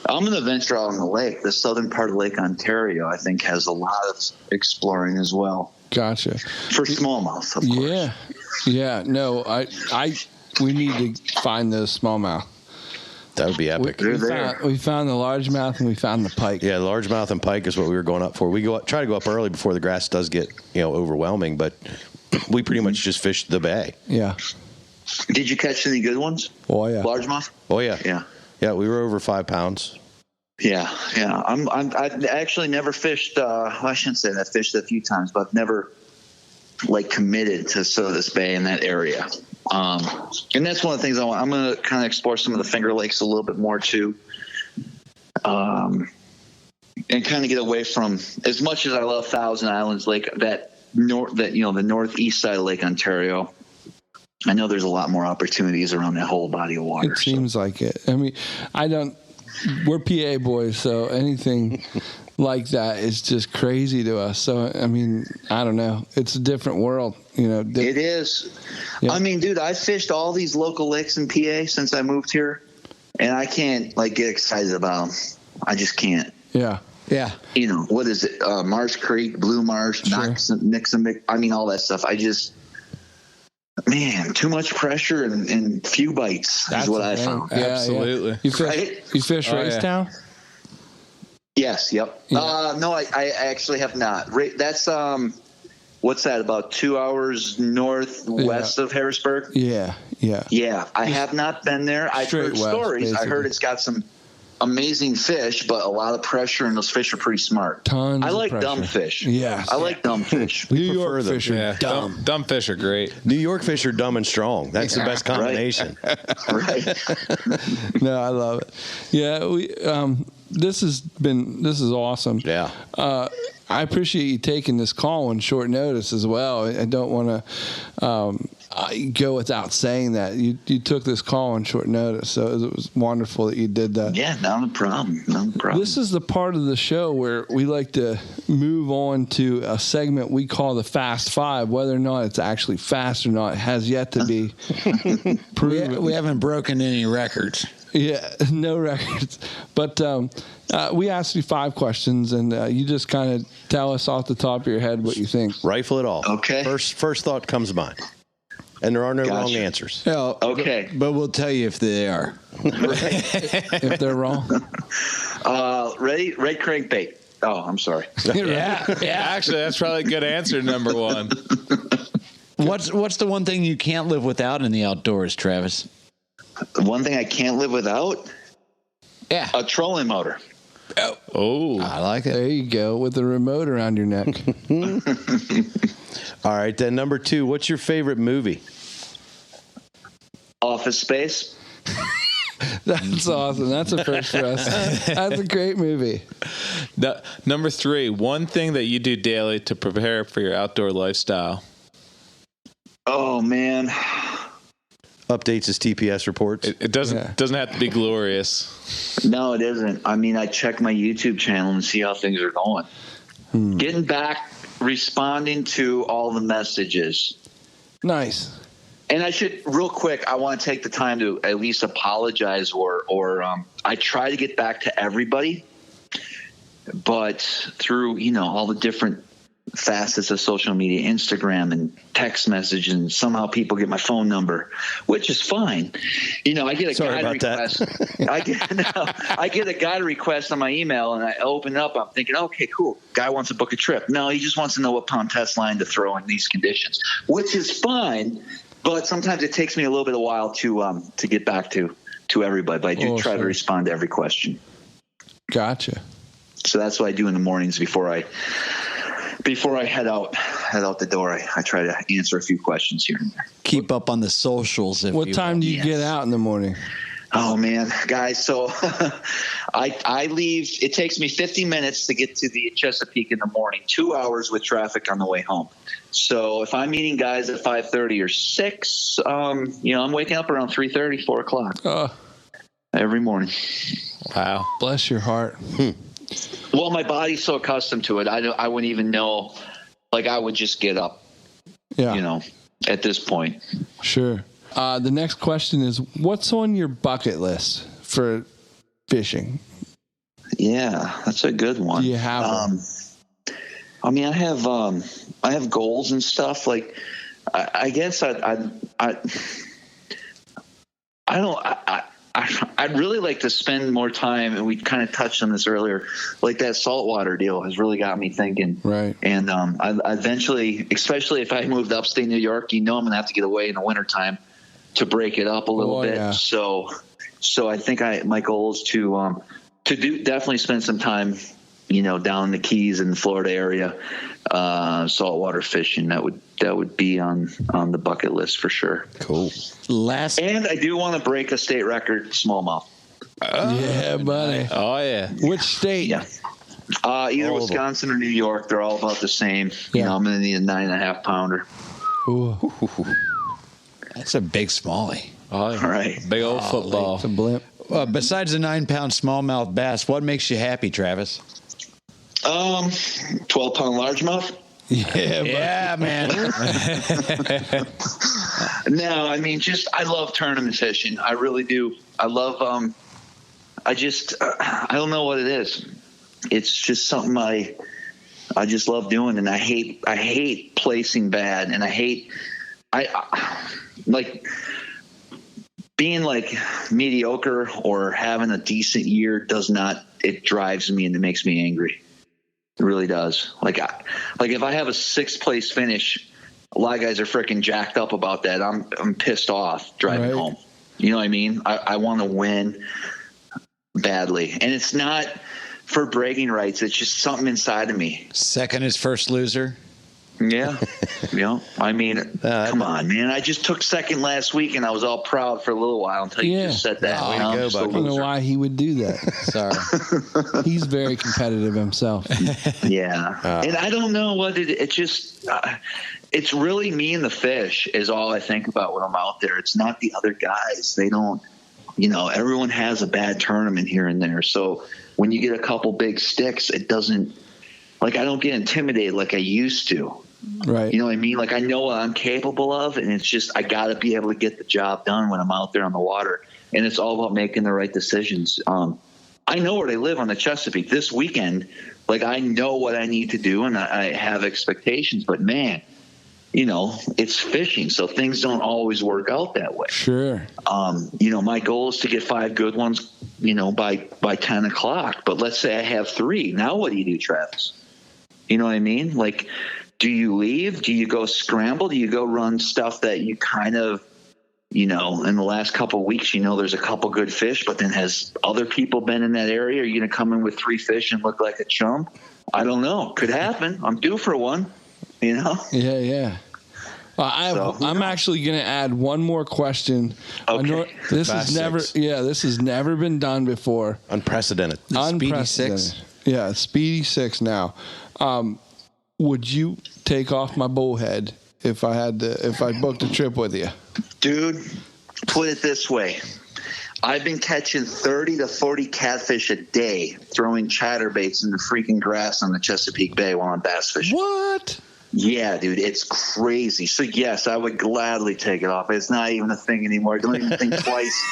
I'm going to venture out on the lake. The southern part of Lake Ontario, I think, has a lot of exploring as well. Gotcha. For smallmouth, of course. Yeah. No, we need to find those smallmouth. That would be epic. We found the largemouth and we found the pike. Yeah, largemouth and pike is what we were going up for. We try to go up early before the grass does get overwhelming, but we pretty much just fished the bay. Yeah. Did you catch any good ones? Oh yeah. Largemouth? Oh yeah. Yeah. Yeah, we were over 5 pounds. Yeah. I've actually never fished. I shouldn't say that. I fished a few times, but I've never like committed to Sodus Bay in that area. And that's one of the things I'm going to kind of explore some of the Finger Lakes a little bit more too. And kind of get away from, as much as I love Thousand Islands Lake, the northeast side of Lake Ontario. I know there's a lot more opportunities around that whole body of water. It seems like it. I mean, we're PA boys, so anything like that is just crazy to us. So, I mean, I don't know. It's a different world, It is. Yeah. I mean, dude, I've fished all these local lakes in PA since I moved here, and I can't, get excited about them. I just can't. Yeah. Yeah. What is it? Marsh Creek, Blue Marsh, Sure. Nixon, I mean, all that stuff. Man, too much pressure and few bites is what I found. Yeah, absolutely. Yeah. You fish Racetown? Yes. Yep. Yeah. No, I actually have not. That's what's that? About 2 hours northwest of Harrisburg. Yeah. Yeah, I have not been there. I've heard west, stories. basically. I heard it's got some amazing fish, but a lot of pressure, and those fish are pretty smart. Tons I like of pressure. dumb fish. Yes. I like dumb fish. New York fish are Yeah, dumb. dumb fish are great. New York fish are dumb and strong. That's the best combination. Right. No, I love it. Yeah, we this is awesome. Yeah. I appreciate you taking this call on short notice as well. I don't want to go without saying that you took this call on short notice, so it was wonderful that you did that. Yeah, not a problem. This is the part of the show where we like to move on to a segment we call the Fast Five. Whether or not it's actually fast or not has yet to be proven. We haven't broken any records. Yeah, no records. But we asked you 5 questions, and you just kind of tell us off the top of your head what you think. Rifle it all. Okay. First thought comes to mind. And there are no wrong answers. Well, okay. But we'll tell you if they are. If they're wrong. Ready? Red crankbait. Oh, I'm sorry. Yeah. Actually, that's probably a good answer, number one. What's the one thing you can't live without in the outdoors, Travis? One thing I can't live without? Yeah. A trolling motor. Oh. I like it. There you go, with the remote around your neck. All right, then number 2, what's your favorite movie? Office Space. That's awesome. That's a first for us. That's a great movie. Number 3, one thing that you do daily to prepare for your outdoor lifestyle. Oh, man. Updates his TPS reports. It doesn't have to be glorious. No, it isn't. I mean, I check my YouTube channel and see how things are going. Getting back, responding to all the messages. Nice. And I should, real quick, I want to take the time to at least apologize or I try to get back to everybody, but through, all the different facets of social media, Instagram and text message, and somehow people get my phone number, which is fine. I get a guide request. I get a guide request on my email, and I open it up. I'm thinking, okay, cool. Guy wants to book a trip. No, he just wants to know what pound test line to throw in these conditions, which is fine. But sometimes it takes me a little bit of a while to get back to everybody. But I do try to respond to every question. Gotcha. So that's what I do in the mornings before I head out the door. I try to answer a few questions here and there. Keep up on the socials. What time do you get out in the morning? Oh man, guys. So I leave. It takes me 50 minutes to get to the Chesapeake in the morning, 2 hours with traffic on the way home. So if I'm meeting guys at 5:30 or 6, I'm waking up around 3:30, 4 o'clock every morning. Wow. Bless your heart. Well, my body's so accustomed to it. I wouldn't even know. I would just get up. Yeah. At this point. Sure. The next question is, what's on your bucket list for fishing? Yeah, that's a good one. Do you have one? I mean, I have goals and stuff. I guess I'd really like to spend more time, and we kind of touched on this earlier, that saltwater deal has really got me thinking. Right. And I eventually, especially if I moved to upstate New York, I'm going to have to get away in the wintertime to break it up a little bit. Yeah. So I think my goal is to definitely spend some time, down in the Keys in the Florida area, saltwater fishing. That would be on the bucket list for sure. Cool. And I do want to break a state record smallmouth. Yeah, buddy. Oh yeah. Which state? Yeah. Either Wisconsin or New York. They're all about the same. Yeah. I'm going to need a 9.5 pounder. Ooh. That's a big smallie. Oh, yeah. All right. Big old football. It's a blimp. Besides the 9-pound smallmouth bass, what makes you happy, Travis? 12-pound largemouth. Yeah, man. No, I mean, I love tournament fishing. I really do. I love, I don't know what it is. It's just something I just love doing. And I hate placing bad. And I like being like mediocre or having a decent year it drives me and it makes me angry. It really does. Like if I have a 6th place finish, a lot of guys are freaking jacked up about that. I'm pissed off driving home. You know what I mean? I want to win badly, and it's not for bragging rights. It's just something inside of me. Second is first loser. Yeah. I mean, come on, man. I just took second last week, and I was all proud for a little while until you just said that. I don't know why he would do that. Sorry. He's very competitive himself. Yeah. And I don't know what it's just it's really me and the fish is all I think about when I'm out there. It's not the other guys. They don't, everyone has a bad tournament here and there. So when you get a couple big sticks, it doesn't, I don't get intimidated like I used to. Right. You know what I mean? I know what I'm capable of, and it's just I got to be able to get the job done when I'm out there on the water. And it's all about making the right decisions. I know where they live on the Chesapeake this weekend. I know what I need to do, and I have expectations. But, man, it's fishing, so things don't always work out that way. Sure. My goal is to get 5 good ones, by 10 o'clock. But let's say I have 3. Now what do you do, Travis? You know what I mean? Do you leave? Do you go scramble? Do you go run stuff that you kind of, in the last couple of weeks, there's a couple good fish, but then has other people been in that area? Are you going to come in with 3 fish and look like a chump? I don't know. Could happen. I'm due for one, Yeah. I'm actually going to add one more question. Okay. This has never been done before. Unprecedented. Speedy 6. Yeah, Speedy 6 now. Would you take off my bullhead if I booked a trip with you? Dude, put it this way. I've been catching 30 to 40 catfish a day, throwing chatterbaits in the freaking grass on the Chesapeake Bay while I'm bass fishing. What? Yeah, dude, it's crazy. So, yes, I would gladly take it off. It's not even a thing anymore. Don't even think twice.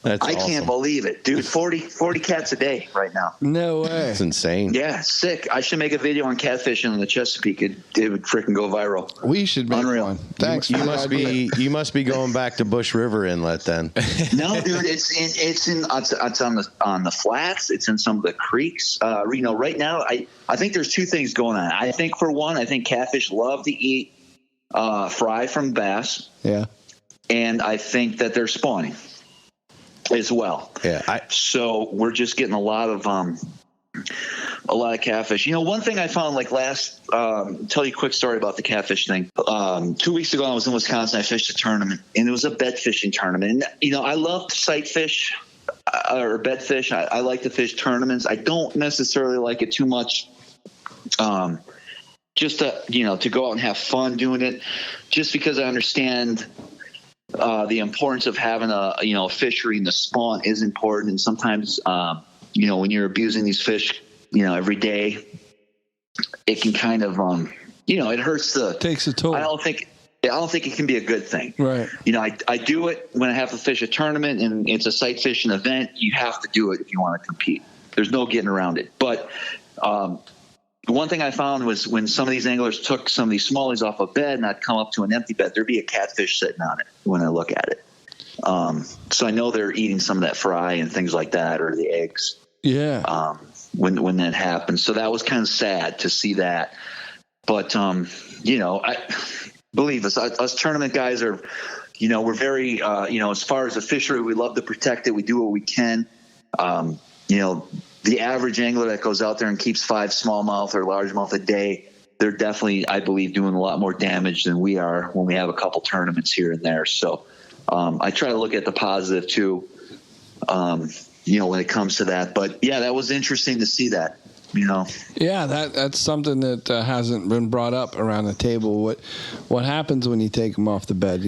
I can't believe it, dude. 40 cats a day right now. No way. That's insane. Yeah, sick. I should make a video on catfishing on the Chesapeake. It would freaking go viral. We should make one. Thanks. You must be going back to Bush River Inlet then. No, dude, it's on the flats. It's in some of the creeks. Right now, I think there's 2 things going on. I think for one, I think catfish love to eat fry from bass. Yeah. And I think that they're spawning as well. Yeah. So we're just getting a lot of catfish. One thing I found tell you a quick story about the catfish thing. 2 weeks ago, I was in Wisconsin. I fished a tournament, and it was a bed fishing tournament. And, I love to sight fish or bed fish. I like to fish tournaments. I don't necessarily like it too much. Just to go out and have fun doing it, just because I understand the importance of having a fishery, and the spawn is important. And sometimes, when you're abusing these fish, every day, it can kind of, it hurts takes a toll. I don't think it can be a good thing. Right. I do it when I have to fish a tournament and it's a sight fishing event. You have to do it if you want to compete. There's no getting around it. But, the one thing I found was when some of these anglers took some of these smallies off a bed and I'd come up to an empty bed, there'd be a catfish sitting on it when I look at it. So I know they're eating some of that fry and things like that, or the eggs. Yeah. When that happens. So that was kind of sad to see that. But, I believe us tournament guys are, we're very, as far as the fishery, we love to protect it. We do what we can. the average angler that goes out there and keeps 5 smallmouth or largemouth a day, they're definitely, I believe, doing a lot more damage than we are when we have a couple tournaments here and there. So I try to look at the positive too, when it comes to that. But yeah, that was interesting to see that. Yeah, that's something that hasn't been brought up around the table. What happens when you take them off the bed?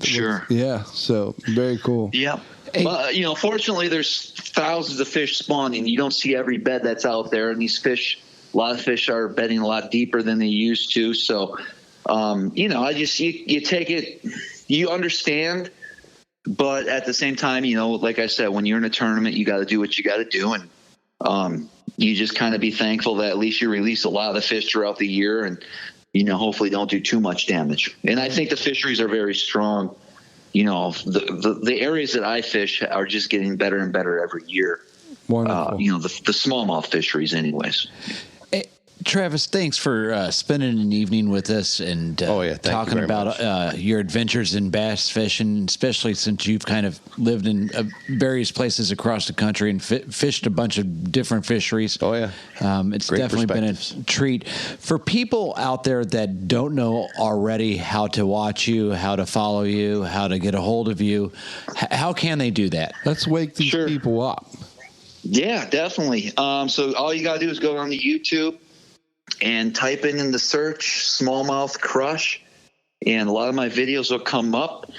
Sure. Yeah, so very cool. Yeah. Hey. Well, fortunately, there's thousands of fish spawning. You don't see every bed that's out there, and these fish, a lot of fish are bedding a lot deeper than they used to. So, you take it, you understand, but at the same time, like I said, when you're in a tournament, you got to do what you got to do, and you just kind of be thankful that at least you release a lot of the fish throughout the year, and hopefully don't do too much damage. And I think the fisheries are very strong. The areas that I fish are just getting better and better every year. Wonderful. The smallmouth fisheries, anyways. Hey, Travis, thanks for spending an evening with us and talking about your adventures in bass fishing, especially since you've kind of lived in various places across the country and fished a bunch of different fisheries. Oh, yeah. It's great definitely been a treat. For people out there that don't know already how to watch you, how to follow you, how to get a hold of you, how can they do that? Let's wake these people up. Yeah, definitely. So all you got to do is go on the YouTube and type in the search Smallmouth Crush, and a lot of my videos will come up.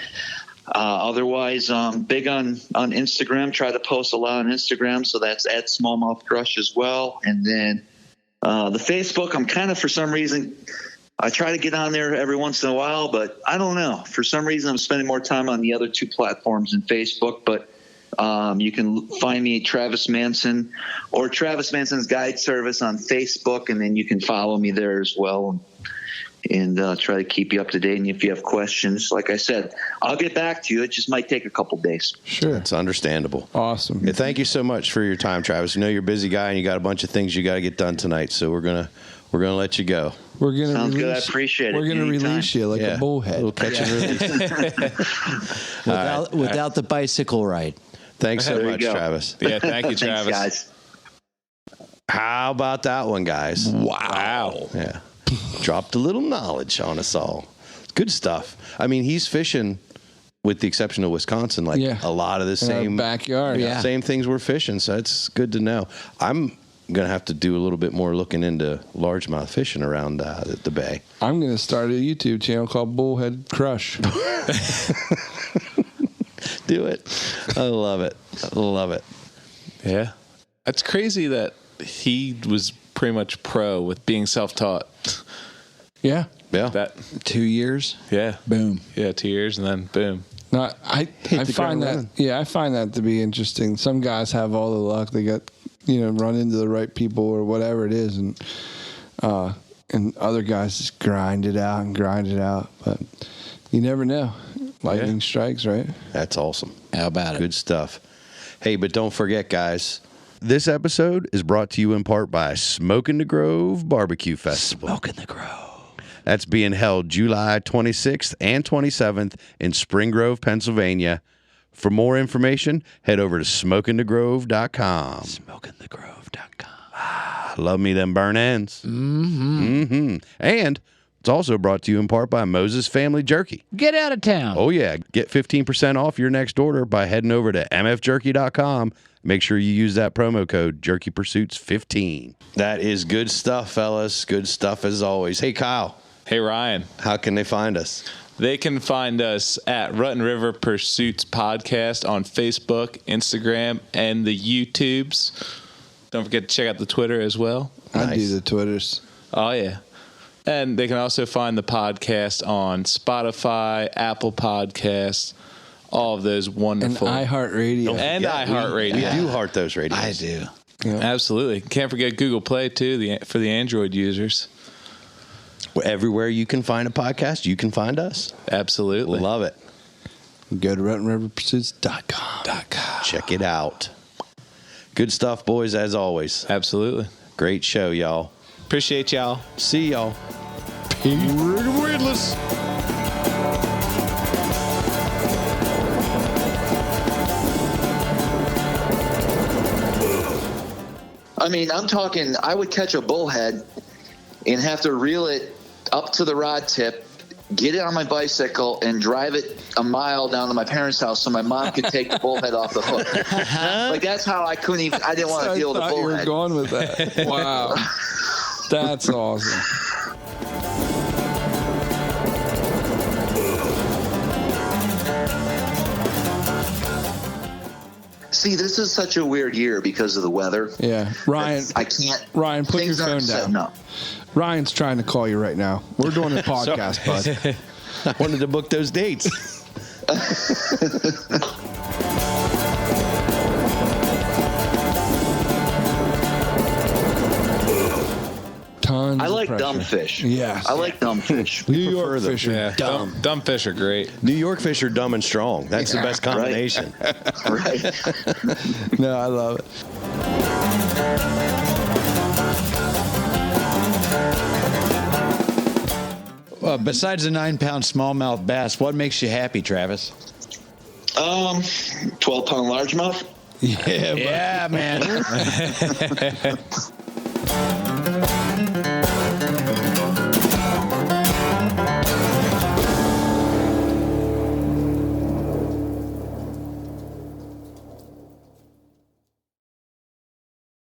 Otherwise, big on Instagram. Try to post a lot on Instagram, so that's at Smallmouth Crush as well. And then the Facebook, I'm kind of, for some reason, I try to get on there every once in a while, but I don't know. For some reason, I'm spending more time on the other 2 platforms than Facebook, but you can find me Travis Manson or Travis Manson's Guide Service on Facebook, and then you can follow me there as well and try to keep you up to date. And if you have questions, like I said, I'll get back to you. It just might take a couple days. Sure. It's understandable. Awesome. Yeah, thank you so much for your time, Travis. I know you're a busy guy and you got a bunch of things you got to get done tonight, so we're gonna let you go. Sounds good. I appreciate it. We're gonna release you like a bullhead. We'll catch and release. Without the bicycle ride. Thanks so much, Travis. Yeah, thank you, Travis. Thanks, guys. How about that one, guys? Wow. Yeah. Dropped a little knowledge on us all. Good stuff. I mean, he's fishing, with the exception of Wisconsin, a lot of the same backyard. Same things we're fishing, so it's good to know. I'm going to have to do a little bit more looking into largemouth fishing around the bay. I'm going to start a YouTube channel called Bullhead Crush. Do it. I love it. I love it. Yeah. It's crazy that he was pretty much pro with being self-taught. Yeah. Yeah. That 2 years. Yeah. Boom. Yeah, 2 years and then boom. No, I find that I find that to be interesting. Some guys have all the luck. They got run into the right people or whatever it is, and other guys just grind it out. But you never know. Lightning strikes, right? That's awesome. How about it? Good stuff. Hey, but don't forget, guys, this episode is brought to you in part by Smokin' the Grove Barbecue Festival. Smokin' the Grove. That's being held July 26th and 27th in Spring Grove, Pennsylvania. For more information, head over to smokinthegrove.com. Smokinthegrove.com. Love me them burn ends. Mm-hmm. And it's also brought to you in part by Moses Family Jerky. Get out of town. Oh, yeah. Get 15% off your next order by heading over to mfjerky.com. Make sure you use that promo code JerkyPursuits15. That is good stuff, fellas. Good stuff as always. Hey, Kyle. Hey, Ryan. How can they find us? They can find us at Rut and River Pursuits Podcast on Facebook, Instagram, and the YouTubes. Don't forget to check out the Twitter as well. I do the Twitters. Oh, yeah. And they can also find the podcast on Spotify, Apple Podcasts, all of those wonderful. And iHeartRadio. And iHeartRadio. We do heart those radios. I do. Yeah. Absolutely. Can't forget Google Play, too, for the Android users. Everywhere you can find a podcast, you can find us. Absolutely. Love it. Go to rutandriverpursuits.com. Check it out. Good stuff, boys, as always. Absolutely. Great show, y'all. Appreciate y'all. See y'all. Weedless. I mean, I'm talking, I would catch a bullhead and have to reel it up to the rod tip, get it on my bicycle, and drive it a mile down to my parents' house so my mom could take the bullhead off the hook. Like, that's how I couldn't even, I didn't want to deal with the bullhead. You were going with that. Wow. That's awesome. See, this is such a weird year because of the weather. Yeah. Ryan, I can't. Ryan, put your things aren't phone down. setting up. Ryan's trying to call you right now. We're doing a podcast, bud. I wanted to book those dates. Tons I like of pressure. dumb fish. Yeah. I like dumb fish. New York fish are Yeah, dumb. dumb fish are great. New York fish are dumb and strong. That's the best combination. Right. No, I love it. Besides the 9-pound smallmouth bass, what makes you happy, Travis? 12-pound largemouth. Yeah, Yeah, man.